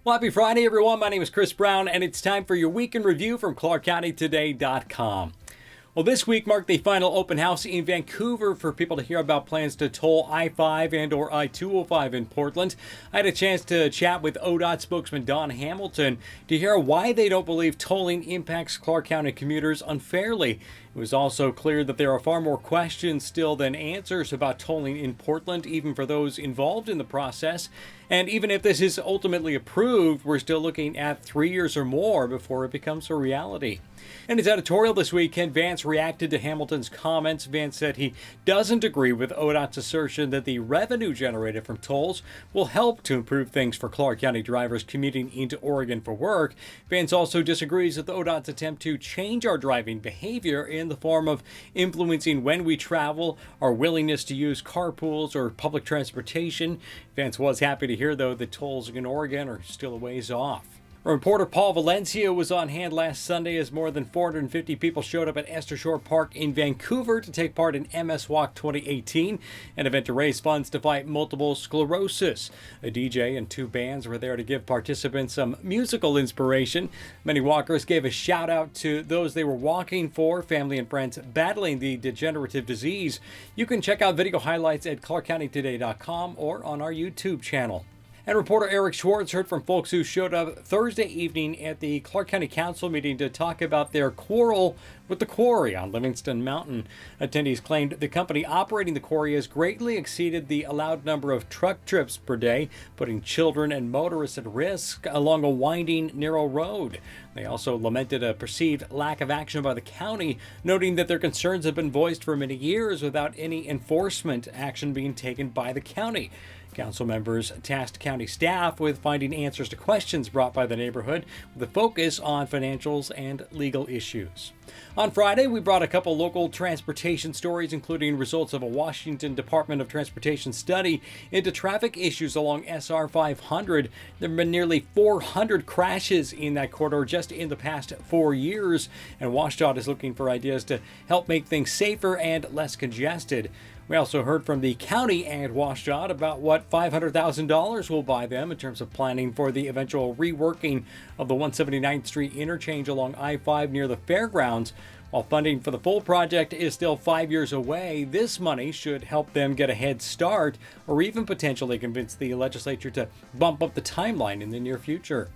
Well, happy Friday, everyone. My name is Chris Brown, and it's time for your Week in Review from ClarkCountyToday.com. Well, this week marked the final open house in Vancouver for people to hear about plans to toll I-5 and or I-205 in Portland. I had a chance to chat with ODOT spokesman Don Hamilton to hear why they don't believe tolling impacts Clark County commuters unfairly. It was also clear that there are far more questions still than answers about tolling in Portland, even for those involved in the process. And even if this is ultimately approved, we're still looking at 3 years or more before it becomes a reality. In his editorial this week, Ken Vance reacted to Hamilton's comments. Vance said he doesn't agree with ODOT's assertion that the revenue generated from tolls will help to improve things for Clark County drivers commuting into Oregon for work. Vance also disagrees with ODOT's attempt to change our driving behavior in the form of influencing when we travel, our willingness to use carpools or public transportation. Vance was happy to hear, though, that tolls in Oregon are still a ways off. Reporter Paul Valencia was on hand last Sunday as more than 450 people showed up at Esther Shore Park in Vancouver to take part in MS Walk 2018, an event to raise funds to fight multiple sclerosis. A DJ and two bands were there to give participants some musical inspiration. Many walkers gave a shout out to those they were walking for, family and friends battling the degenerative disease. You can check out video highlights at ClarkCountyToday.com or on our YouTube channel. And reporter Eric Schwartz heard from folks who showed up Thursday evening at the Clark County Council meeting to talk about their quarrel with the Quarry on Livingston Mountain. Attendees claimed the company operating the quarry has greatly exceeded the allowed number of truck trips per day, putting children and motorists at risk along a winding, narrow road. They also lamented a perceived lack of action by the county, noting that their concerns have been voiced for many years without any enforcement action being taken by the county. Council members tasked county staff with finding answers to questions brought by the neighborhood, with a focus on financials and legal issues. On Friday, we brought a couple local transportation stories, including results of a Washington Department of Transportation study into traffic issues along SR 500. There have been nearly 400 crashes in that corridor just in the past 4 years, and WashDOT is looking for ideas to help make things safer and less congested. We also heard from the county and WashDOT about what $500,000 will buy them in terms of planning for the eventual reworking of the 179th Street interchange along I-5 near the fairgrounds. While funding for the full project is still 5 years away, this money should help them get a head start or even potentially convince the legislature to bump up the timeline in the near future.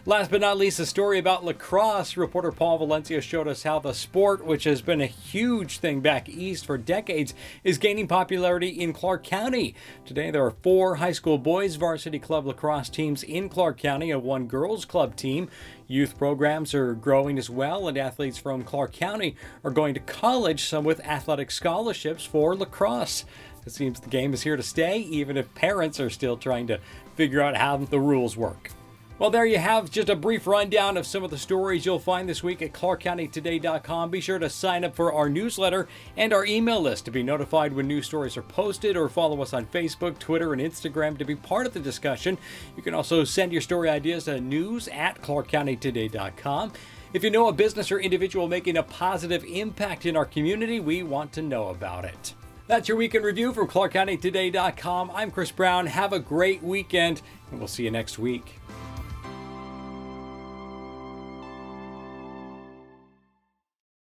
Last but not least, a story about lacrosse. Reporter Paul Valencia showed us how the sport, which has been a huge thing back east for decades, is gaining popularity in Clark County. Today, there are 4 high school boys varsity club lacrosse teams in Clark County and 1 girls club team. Youth programs are growing as well, and athletes from Clark County are going to college, some with athletic scholarships for lacrosse. It seems the game is here to stay, even if parents are still trying to figure out how the rules work. Well, there you have just a brief rundown of some of the stories you'll find this week at ClarkCountyToday.com. Be sure to sign up for our newsletter and our email list to be notified when new stories are posted, or follow us on Facebook, Twitter, and Instagram to be part of the discussion. You can also send your story ideas to news@ClarkCountyToday.com. If you know a business or individual making a positive impact in our community, we want to know about it. That's your Week in Review from ClarkCountyToday.com. I'm Chris Brown. Have a great weekend, and we'll see you next week.